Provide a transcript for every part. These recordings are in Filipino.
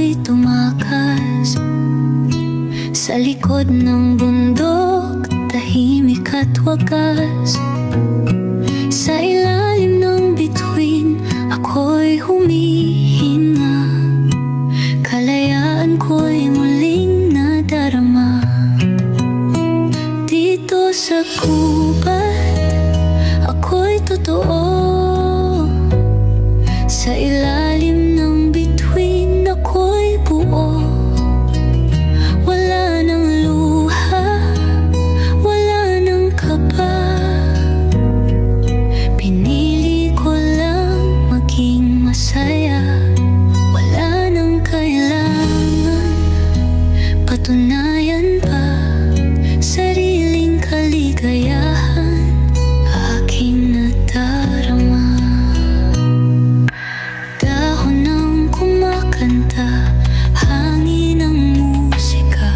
ako'y tumakas sa likod ng bundok, tahimik at wagas. Sa ilalim ng bituin, ako'y humihinga. Kalayaan ko'y muling nadarama. Dito sa gubat, ako'y totoo. Sa ilalim ng bituin, ako'y buo. Wala nang luha, wala nang kaba. Pinili ko lang maging masaya. Wala nang kailangan patunayan pa. Sariling kaligayahan aking nadarama. Dahon ng kumakanta, hangin ng musika.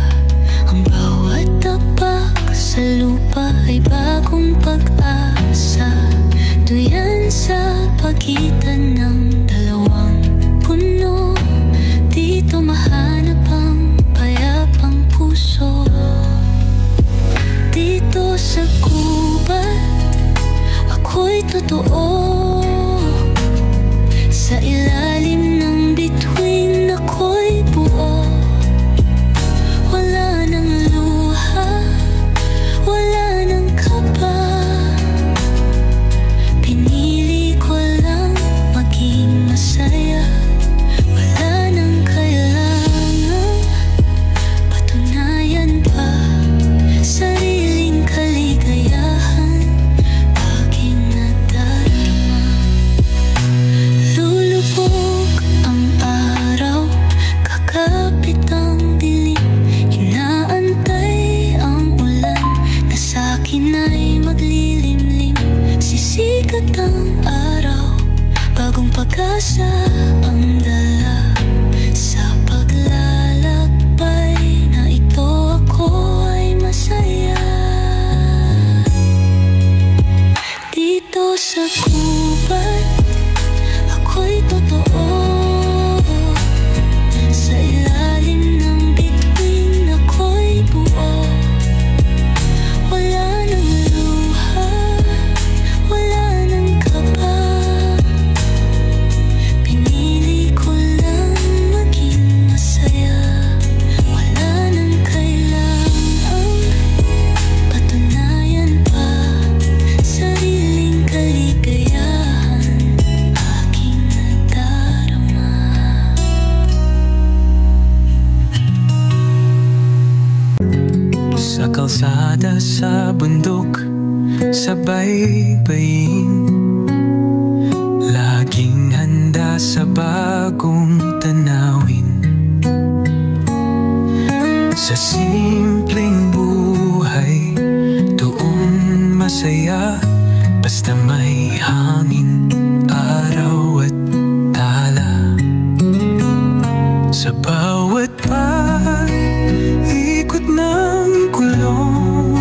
Ang bawat tapak sa lupa ay bagong pag-asa. Duyan sa pagitan ng dalawang puno. Dito mahanap ang payapang puso. Dito sa gubat, ako'y totoo. Sa ilalim ng bituin, ako'y buo. Wala nang luha, wala nang kaba. Pinili ko lang maging masaya. Wala nang kailangan patunayan pa. Sariling kaligayahan aking nadarama. Lulubog ang araw, kakapit ang dilim. Inaantay ang ulan na sa'kin ay maglilimlim. Sisikat ang araw, bagong pag-asa ang dala. Sa paglalakbay na ito, ako ay masaya. Dito sa gubat, ako'y totoo. Sa ilalim ng bituin, ako'y buo. Wala nang luha, wala nang kaba. Pinili ko lang maging masaya. Wala nang kailangang patunayan pa. Sariling kaligayahan aking nadarama. Sa kalsada, sa bundok, sa baybayin, laging handa sa bagong tanawin. Sa simpleng buhay, doon masaya. Basta may hangin, araw at tala. Sa bawat ikot ng kulong,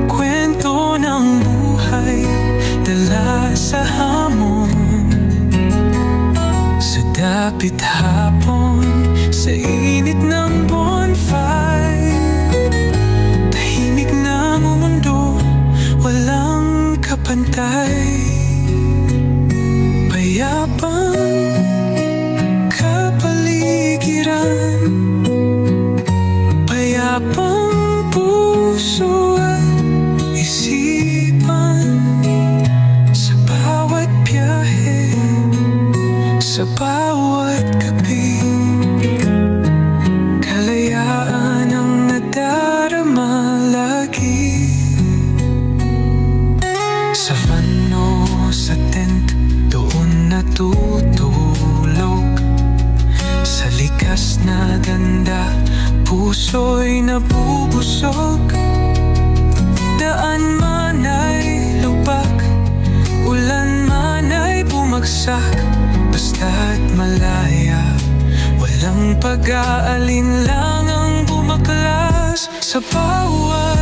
kwento ng buhay, dala sa hamon. Sa dapit hapon, sa init ng bonfire, tahimik ng mundo, walang kapantay. Payapang kapaligiran, payapang puso at isipan. Sa bawat biyahe, sa bawat gabi, kalayaan ang nadarama lagi. Sa fano, sa tent, doon natutulog. Sa likas na ganda, puso'y nabubusog. Daan man ay lubak, ulan man ay bumagsak. Basta't malaya, walang pag-aalinlangang bumaklas. Sa bawat